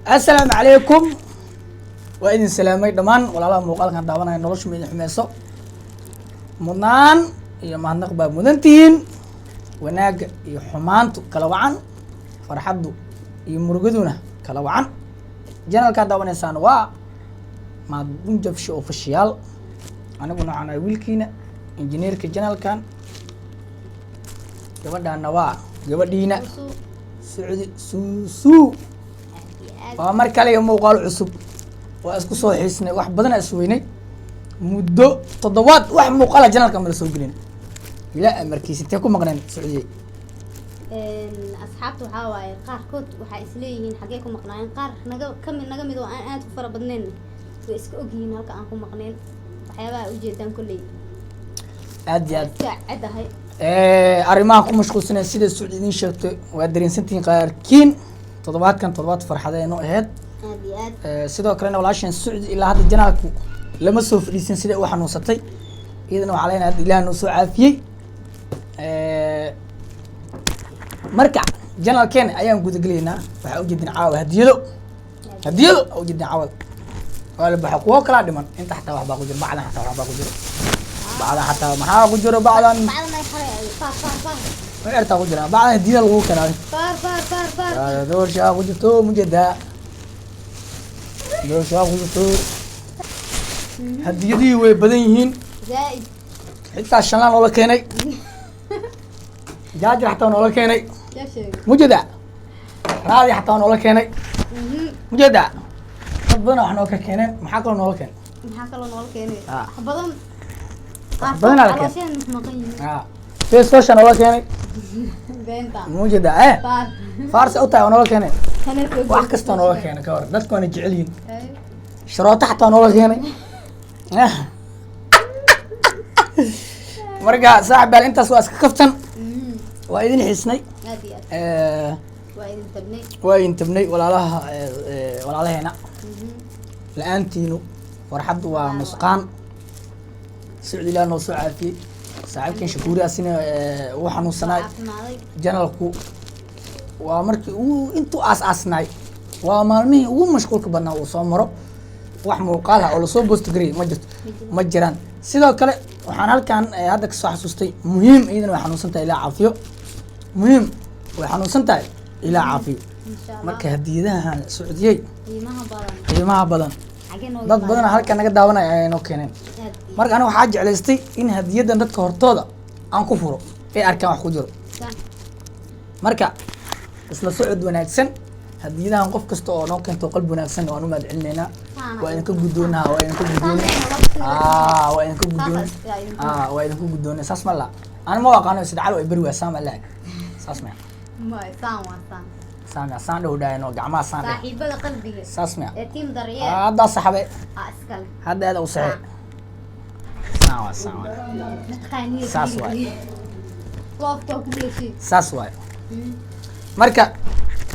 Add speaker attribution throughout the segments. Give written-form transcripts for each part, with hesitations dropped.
Speaker 1: السلام عليكم وإذن سلامي دمان ولا لا مقال كان دعوانا نرش من حماسة منان يا ما نقبل مدنتين وناج يحمانت كلوعان فرحدو يمرقدونا كلوعان جنال كان دعوانا سانوا ما بنجف شو أوفيشيال أنا قلنا عن ويلكينا إنجنير كجنال كان جبنا نوا جبنا سعودي سو ومر كله يوم وقال عصب واسكو سو حسني wax badan asweynay muddo toddobaad wax muuqaal janalka ma soo gelin ila markiisitay ku maqnaan Sacuudiye
Speaker 2: asxaabtu waxa waaye qaar kood waxa isleeyihiin xagee ku maqnaan qaar naga mid oo aan aad u fara badnayn way iska ogyihiin halka aan ku maqneen waxyaabaha u jeedaan kulay aad cadahay
Speaker 1: arrimaha ku mashquulsan sida Sacuudiyiin sheegtay waa dareensantiin qaarkiin toddobaad farxadeeno ahayd sidoo kalena walaashan Sacuudi ilaa hadda janaalku lama soo fadhiisan sida uu xanuunsatay iyadana waxa leeyahay Ilaahay noo soo caafiyay marka janaalkeen ayaan guud galeynaa waxa u jeedin caawa hadiyado u jeedin caawa wala baxa kuwa kala dhiman inta xataa wax baa ku jira bacdan xataa wax baa ku jira bacdan xataa maxaa ku jira bacdan وعرت أقول جرا بعد هدينا الغوك أنا فار دور شاف وجدتو مجدا دور شاف وجدتو هديدي وبدينهن
Speaker 2: زائد
Speaker 1: حتى الشلان ولا كيني جاجر حتى ولا كيني مجدا راضي حتى ولا كيني مجدا ربنا احنا ولا كينين محاكلون ولا كين بدن على كين في سوشن ولا كيني موجودة فارس أوتا ونولا كيني وحكستان ونولا كيني كور دتكون جعلين شروط تحت ونولا كيني مرقا صاحب بال انت سواس كفتن وايدين حسني وايدين تبني ولا لها هنا لأنتينو ورحب ومسقان سعودي لا نوصل عافية صاحبكين شكوري أسينا وحنو سناي جنالكو ومركي انتو أسناي ومالمي ومشغول كبرنا وصامرو وحمو قالها ولا صوب بوستجري مجران سيدو كله وحنا هالكان هذاك الصح سوستي مهم إذا وحنو سنتا إلى عافية مهم وحنو سنتا إلى عافية مركي هديدها سعودية قيمها بدن dad badan halka naga daawanay ay noo keeneen marka anigu waxa jeclaystay in hadiyadan dadka hortooda aan ku furo ee arkaan wax ku jiro marka isla socod wanaagsan hadiyadahan qof kasta oo noo keento qalbi wanaagsan oo aanu mahadcelinayna waa in ka gudoonaa waa in ka gudoonaa saas ma la aan ma aqaano sida calo ay bari waa saam la saas ma سان له داينو جماعة سان
Speaker 2: صاحب قلبي
Speaker 1: ساسمع
Speaker 2: تيم درية
Speaker 1: هذا صاحبي
Speaker 2: أسكال
Speaker 1: هذا وصحي ساوا ساسواي
Speaker 2: وقتك ليشي
Speaker 1: ساسواي مركا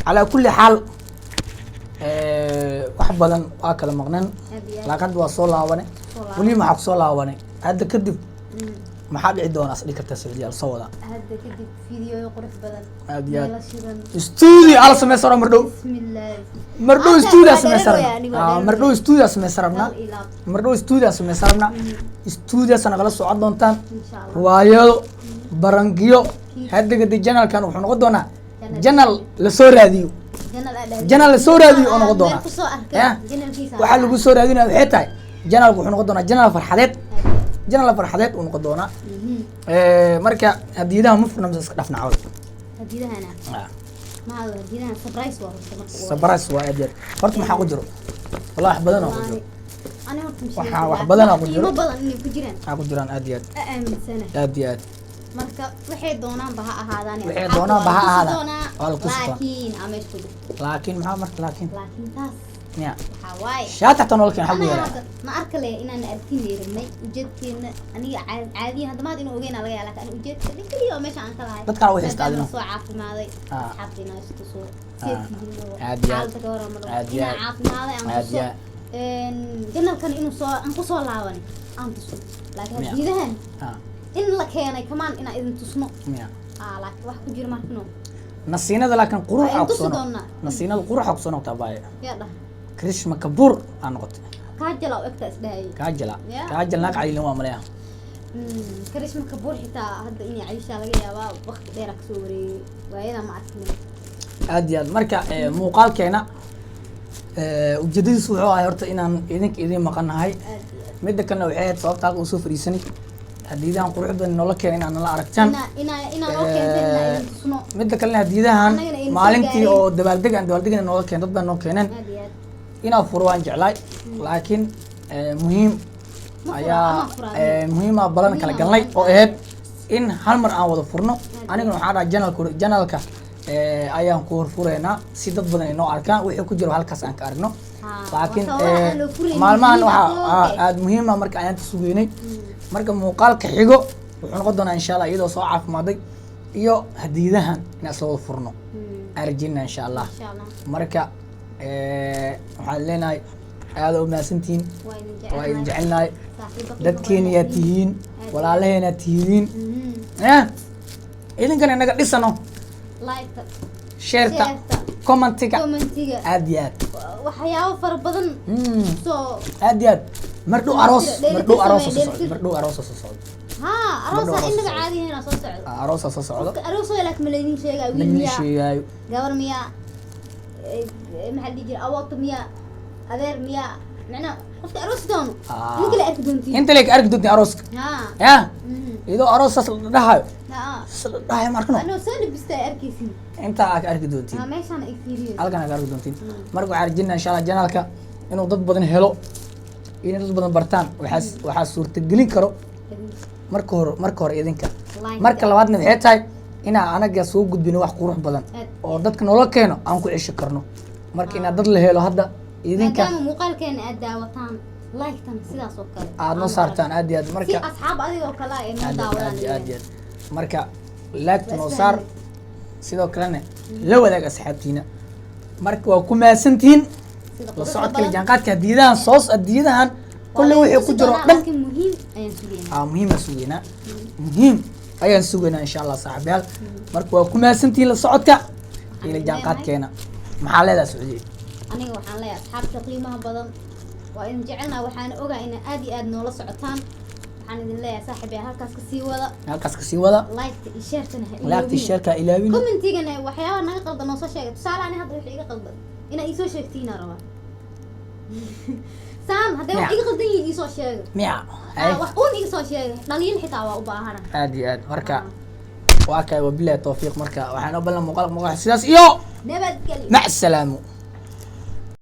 Speaker 1: على كل حال واحد بدن أكل مغنن لكن وصل لاوني ولي ما حق صل لاوني هذا كذب ما حد يدون أصلي كتسويدي الصودا
Speaker 2: هذا كذب فيديو يقرف بدن
Speaker 1: أديان استودي على سمسرة مردو
Speaker 2: بسم الله
Speaker 1: مردو استودي سمسرة مردو استودي سمسرنا مردو استودي سمسرنا استودي سنة غلط سعد دونتان وايو برانجيو هذا قد الجنال كانوا حنا قدونا جنال لسورة ديو جنال لسورة ديو أنا قدونا وحلو بسورة دينا الحيتاي جنال حنا قدونا جنال فرحات جنال فرحات ونقدونا مركا هديدها مفهوم نمسك دفنا عود
Speaker 2: هديدها أنا ما هذا هديدها سبرايس
Speaker 1: سبرايس وايد فرت ما حقدره والله حبدنا أقدره
Speaker 2: أنا قلت مش
Speaker 1: وحبدنا أقدره
Speaker 2: ما بدنا إني كجيران
Speaker 1: أقدران أديات
Speaker 2: أأمن سنة
Speaker 1: أديات
Speaker 2: مركا وحيد دونا بها هذاني
Speaker 1: وحيد دونا بها هذا
Speaker 2: لكن أمش كده
Speaker 1: لكن ما مرت لكن
Speaker 2: تاس
Speaker 1: يا
Speaker 2: حواي
Speaker 1: شاتة نقولك حبوا
Speaker 2: يا ما أركله إن أنا أركيني رمي وجدت إن أنا عادي هذا ما أدري وجينا على لك أنا وجدت كل يوم مش عن كلاه
Speaker 1: بتكلم وين استاذنا
Speaker 2: سو عارف ما ذي حاطين ناس تسوق
Speaker 1: عادي
Speaker 2: عادي عارف ما ذي عادي جنال كان إنه سو أنكو سو لاوني أنت سو لكن هذيهن إن لك هنا كمان إن إذا تصنع لكن واحد كجير ما تنو
Speaker 1: nasiinada laakiin qurux
Speaker 2: Waa in tusi
Speaker 1: aqsoon
Speaker 2: doonaa.
Speaker 1: nasiinada qurux aqsoon oo tabay
Speaker 2: yaa dhah
Speaker 1: krishma kabuur aan noqotay
Speaker 2: kaajala oo egta isdhahay
Speaker 1: kaajala
Speaker 2: Yeah.
Speaker 1: kaajala naag cali waa maleeyahay
Speaker 2: karishma kabuur xitaa hadda inay cayishaa laga yaabaa waqti dheer kasoo wareegay waayada ma arkin
Speaker 1: aad iyo aad marka muuqaalkeena ujeedadiisu wuxuu ahay horta inaan idin maqanahay
Speaker 2: aad iyo aad
Speaker 1: midda kalena waxay ahayd sababta halka usoo fadhiisanay hadiidahan quruxda noola keena inaan nala aragtaan
Speaker 2: inaa noo keentay inaa idin tusno
Speaker 1: midda kalena hadiidahan
Speaker 2: Annagana aynu soo
Speaker 1: maalintii
Speaker 2: gaarin.
Speaker 1: oo dabaaldegana noola keen dad baa noo keeneen
Speaker 2: aad iyo aad
Speaker 1: inaa furo waan jeclaay laakiin muhiim
Speaker 2: Ma fura,
Speaker 1: ayaa
Speaker 2: ama fura.
Speaker 1: muhiima balan kala galnay oo ahayd in hal mar aan wada furno anigana waxaa dhaha janalka ayaan ku horfureynaa si dad badan ay noo arkaan wixii ku jiro halkaas aan ka aragno laakiin maalmahan waxaa aada muhiima marka ayaanta sugeynay marka muuqaalka xigo wuxuu noqon doonaa insha allah iyadoo soo caafimaaday iyo hadiidahan inaan isla wada furno aan rajeyna insha allah
Speaker 2: insha allah
Speaker 1: marka waxaan leenahay aada u mahadsantihiin waa idin jecelnahay dadkeeniyaa tihiin walaalaheenaa tihiin idinkana inaga dhisano
Speaker 2: like
Speaker 1: sheerta commentiga
Speaker 2: commentiga
Speaker 1: aad iyo aad
Speaker 2: waxyaabo fara badan soo
Speaker 1: aad iyo aad mardhow aroos
Speaker 2: Dheelitir
Speaker 1: mardhow aroos
Speaker 2: samee,
Speaker 1: soo socdo
Speaker 2: haa aroosa
Speaker 1: Gabadha
Speaker 2: inaga
Speaker 1: aroos.
Speaker 2: caadihiina soo socdo
Speaker 1: aroosa soo socdo
Speaker 2: aroosa laakiin ma laydin sheegaa wiil
Speaker 1: lama
Speaker 2: miyaa
Speaker 1: sheegaayo
Speaker 2: gabar miyaa maxaa la dhihi jiray awoota miyaa adeer miyaa macnaa qofka aroos doono ninka la arki doontiin
Speaker 1: inta leeg arki doontiin arooska
Speaker 2: haa
Speaker 1: ya iyadoo aroosaas la dhahayo
Speaker 2: haa
Speaker 1: la dhahayo markano
Speaker 2: anoo soo dhibista ay arkaysin
Speaker 1: intaa aad arki doontiin
Speaker 2: haa meeshaan ay fiiriyo
Speaker 1: halkan aad arki doontiin marka waxaan rajeynayaa insha allah janaalka inuu dad badan helo inay dad badan bartaan waxaa suurtagelin karo marka hore idinka marka labaadna waxay tahay inaan anaga soo gudbino wax qurux badan oo dadka noola keeno aan ku cesho karno marka inaad dad la helo hadda idinka
Speaker 2: maadaama muuqaalkeena aad daawataan like-tan sidaas oo kale
Speaker 1: aad noo saartaan aad iyo aad
Speaker 2: si
Speaker 1: marka
Speaker 2: asxaab adigoo kale ay noo
Speaker 1: aad
Speaker 2: daawadaan
Speaker 1: iyo aad marka laagta noo saar sidoo kalena la wadaag asxaabtiina marka waa ku mahadsantihiin la socodka la jaanqaadka hadiidahan kulle wixii ku jiro dhan
Speaker 2: muhiim ayaan sugeynaa
Speaker 1: muhiim aan sugeynaa muhiim ayaan sugeynaa insha allah saaxiibayaal marka waa ku mahadsantihiin la socodka iyo la jaanqaadkeena maxaa leedahay Sacuudiya
Speaker 2: aniga waxaan leeyahay asxaabta qiimaha badan waa idin jecelnaha waxaana ogaa in aad iyo aad noola socotaan waxaan idin leeyahay saaxiibayaal halkaas ka sii wada like-ta iyo share-tana ha
Speaker 1: laagta sheerka ilaawin
Speaker 2: commentigana waxyaabaha naga qaldan noo soo sheegay tusaale ani hadda wixii iga qaldan inaa iisoo sheegtiina rabaa saan hadday wax iga qaldan yihiin iisoo sheega
Speaker 1: miya
Speaker 2: wax uun iga soo sheegay dhaliil xitaa waa u baahana
Speaker 1: aad iyo aad marka waa kay wabillahi tawfiiq marka waxaan u ballan muuqaal sidaas iyo
Speaker 2: nabadgelyo
Speaker 1: mac salaamu